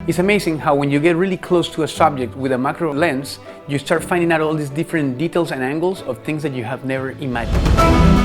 It's amazing how when you get really close to a subject with a macro lens, you start finding out all these different details and angles of things that you have never imagined.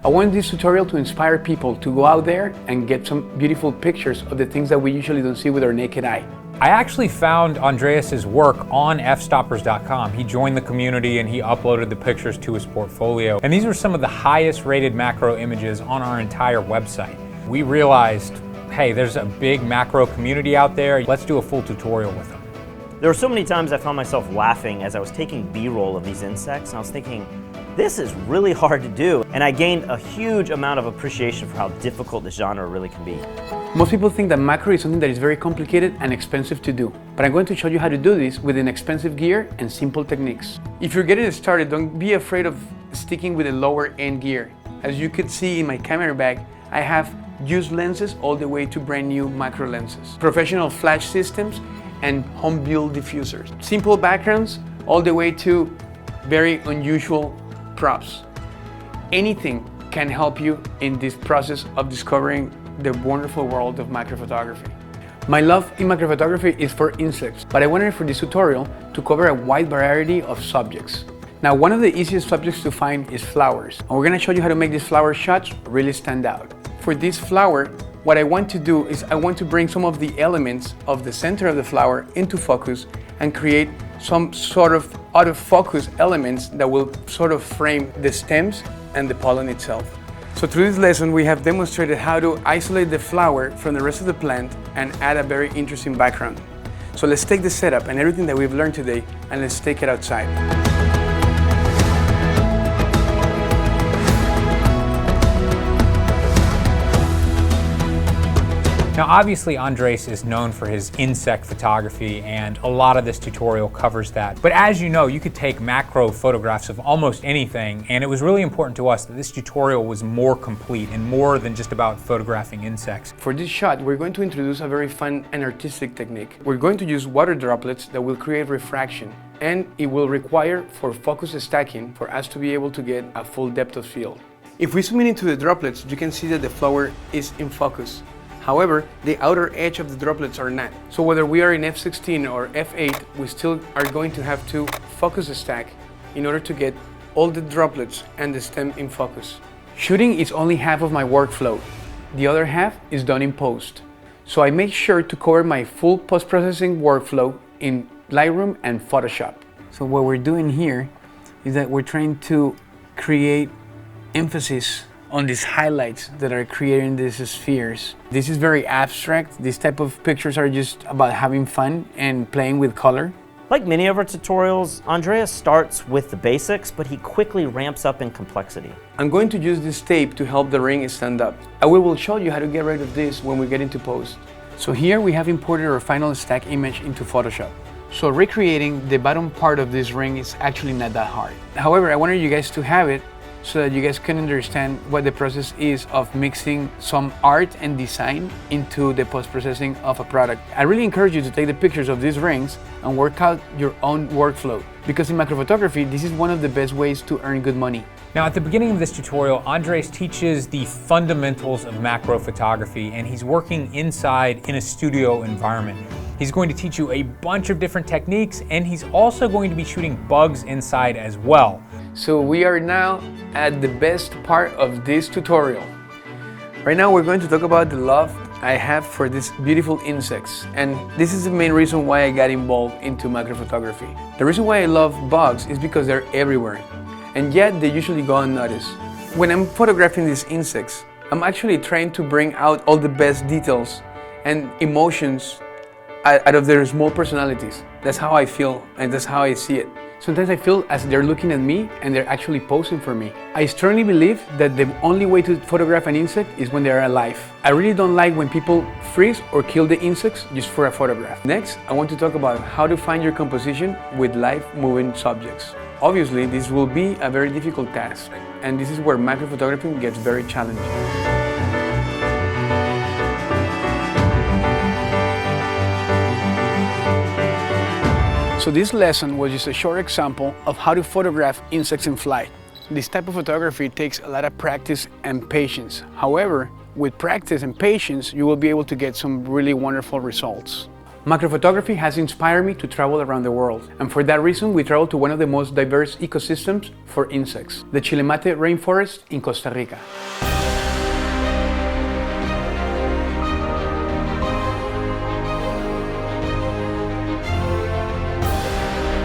I want this tutorial to inspire people to go out there and get some beautiful pictures of the things that we usually don't see with our naked eye. I actually found Andres's work on Fstoppers.com. He joined the community and he uploaded the pictures to his portfolio. And these were some of the highest rated macro images on our entire website. We realized, hey, there's a big macro community out there. Let's do a full tutorial with them. There were so many times I found myself laughing as I was taking B-roll of these insects, and I was thinking, this is really hard to do. And I gained a huge amount of appreciation for how difficult this genre really can be. Most people think that macro is something that is very complicated and expensive to do. But I'm going to show you how to do this with inexpensive gear and simple techniques. If you're getting started, don't be afraid of sticking with the lower end gear. As you could see in my camera bag, I have used lenses all the way to brand new macro lenses, professional flash systems, and home built diffusers. Simple backgrounds all the way to very unusual props. Anything can help you in this process of discovering the wonderful world of macro photography. My love in macro photography is for insects, but I wanted for this tutorial to cover a wide variety of subjects. Now, one of the easiest subjects to find is flowers, and we're gonna show you how to make these flower shots really stand out. For this flower, what I want to do is I want to bring some of the elements of the center of the flower into focus and create some sort of out of focus elements that will sort of frame the stems and the pollen itself. So through this lesson, we have demonstrated how to isolate the flower from the rest of the plant and add a very interesting background. So let's take the setup and everything that we've learned today and let's take it outside. Now obviously Andres is known for his insect photography and a lot of this tutorial covers that. But as you know, you could take macro photographs of almost anything, and it was really important to us that this tutorial was more complete and more than just about photographing insects. For this shot, we're going to introduce a very fun and artistic technique. We're going to use water droplets that will create refraction, and it will require for focus stacking for us to be able to get a full depth of field. If we zoom in into the droplets, you can see that the flower is in focus. However, the outer edge of the droplets are not. So whether we are in f16 or f8, we still are going to have to focus stack in order to get all the droplets and the stem in focus. Shooting is only half of my workflow. The other half is done in post. So I make sure to cover my full post-processing workflow in Lightroom and Photoshop. So what we're doing here is that we're trying to create emphasis on these highlights that are creating these spheres. This is very abstract. These type of pictures are just about having fun and playing with color. Like many of our tutorials, Andres starts with the basics, but he quickly ramps up in complexity. I'm going to use this tape to help the ring stand up. I will show you how to get rid of this when we get into post. So here we have imported our final stack image into Photoshop. So recreating the bottom part of this ring is actually not that hard. However, I wanted you guys to have it so that you guys can understand what the process is of mixing some art and design into the post-processing of a product. I really encourage you to take the pictures of these rings and work out your own workflow, because in macro photography, this is one of the best ways to earn good money. Now at the beginning of this tutorial, Andres teaches the fundamentals of macro photography, and he's working inside in a studio environment. He's going to teach you a bunch of different techniques, and he's also going to be shooting bugs inside as well. So we are now at the best part of this tutorial. Right now we're going to talk about the love I have for these beautiful insects, and this is the main reason why I got involved into macro photography. The reason why I love bugs is because they're everywhere, and yet they usually go unnoticed. When I'm photographing these insects, I'm actually trying to bring out all the best details and emotions out of their small personalities. That's how I feel and that's how I see it. Sometimes I feel as they're looking at me and they're actually posing for me. I strongly believe that the only way to photograph an insect is when they're alive. I really don't like when people freeze or kill the insects just for a photograph. Next, I want to talk about how to find your composition with live moving subjects. Obviously, this will be a very difficult task, and this is where macro photography gets very challenging. So this lesson was just a short example of how to photograph insects in flight. This type of photography takes a lot of practice and patience. However, with practice and patience, you will be able to get some really wonderful results. Macro photography has inspired me to travel around the world, and for that reason we traveled to one of the most diverse ecosystems for insects, the Chilemate rainforest in Costa Rica.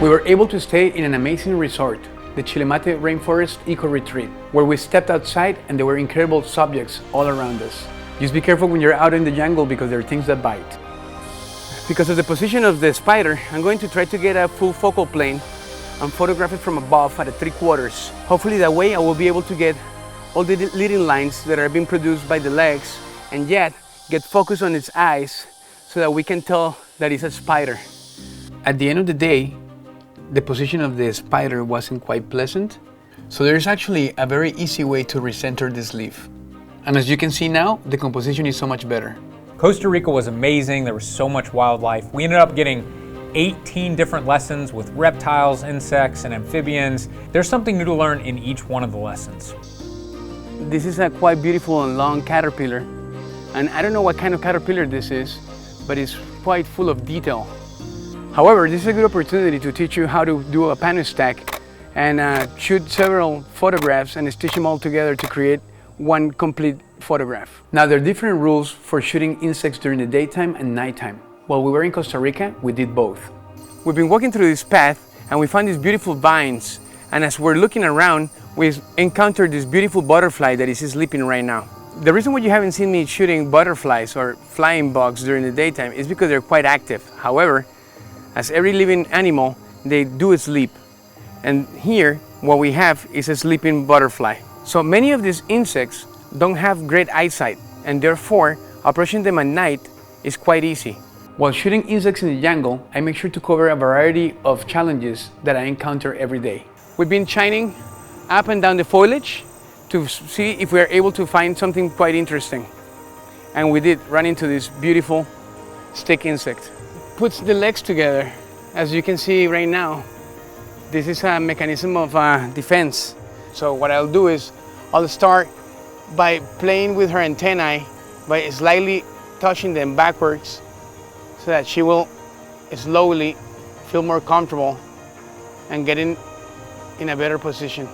We were able to stay in an amazing resort, the Chilemate Rainforest Eco Retreat, where we stepped outside and there were incredible subjects all around us. Just be careful when you're out in the jungle because there are things that bite. Because of the position of the spider, I'm going to try to get a full focal plane and photograph it from above at a 3/4. Hopefully that way I will be able to get all the leading lines that are being produced by the legs and yet get focus on its eyes so that we can tell that it's a spider. At the end of the day, the position of the spider wasn't quite pleasant. So there's actually a very easy way to recenter this leaf. And as you can see now, the composition is so much better. Costa Rica was amazing. There was so much wildlife. We ended up getting 18 different lessons with reptiles, insects, and amphibians. There's something new to learn in each one of the lessons. This is a quite beautiful and long caterpillar. And I don't know what kind of caterpillar this is, but it's quite full of detail. However, this is a good opportunity to teach you how to do a pano stack and shoot several photographs and stitch them all together to create one complete photograph. Now, there are different rules for shooting insects during the daytime and nighttime. While we were in Costa Rica, we did both. We've been walking through this path and we found these beautiful vines. And as we're looking around, we encountered this beautiful butterfly that is sleeping right now. The reason why you haven't seen me shooting butterflies or flying bugs during the daytime is because they're quite active. However, as every living animal, they do sleep. And here, what we have is a sleeping butterfly. So many of these insects don't have great eyesight, and therefore, approaching them at night is quite easy. While shooting insects in the jungle, I make sure to cover a variety of challenges that I encounter every day. We've been shining up and down the foliage to see if we are able to find something quite interesting. And we did run into this beautiful stick insect. Puts the legs together. As you can see right now, this is a mechanism of defense. So what I'll do is I'll start by playing with her antennae by slightly touching them backwards so that she will slowly feel more comfortable and get in a better position.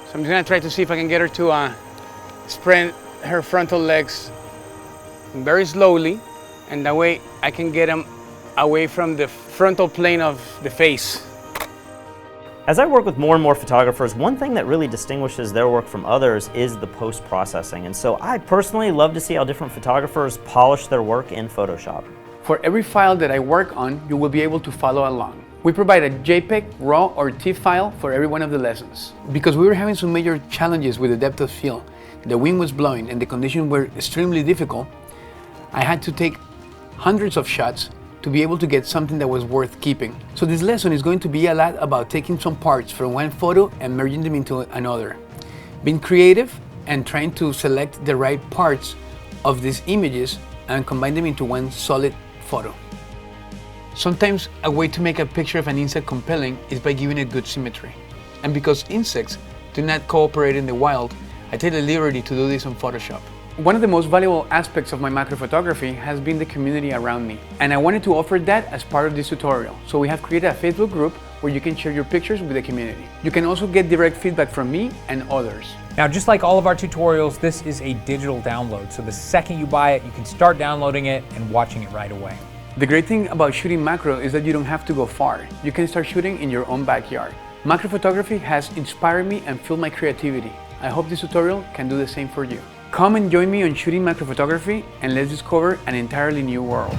So I'm just gonna try to see if I can get her to spread her frontal legs very slowly, and that way I can get them away from the frontal plane of the face. As I work with more and more photographers, one thing that really distinguishes their work from others is the post-processing. And so I personally love to see how different photographers polish their work in Photoshop. For every file that I work on, you will be able to follow along. We provide a JPEG, RAW, or TIFF file for every one of the lessons. Because we were having some major challenges with the depth of field, the wind was blowing and the conditions were extremely difficult, I had to take hundreds of shots to be able to get something that was worth keeping. So this lesson is going to be a lot about taking some parts from one photo and merging them into another. Being creative and trying to select the right parts of these images and combine them into one solid photo. Sometimes a way to make a picture of an insect compelling is by giving it good symmetry. And because insects do not cooperate in the wild, I take the liberty to do this on Photoshop. One of the most valuable aspects of my macro photography has been the community around me, and I wanted to offer that as part of this tutorial. So we have created a Facebook group where you can share your pictures with the community. You can also get direct feedback from me and others. Now, just like all of our tutorials, this is a digital download. So the second you buy it, you can start downloading it and watching it right away. The great thing about shooting macro is that you don't have to go far. You can start shooting in your own backyard. Macro photography has inspired me and fueled my creativity. I hope this tutorial can do the same for you. Come and join me on shooting macro photography and let's discover an entirely new world.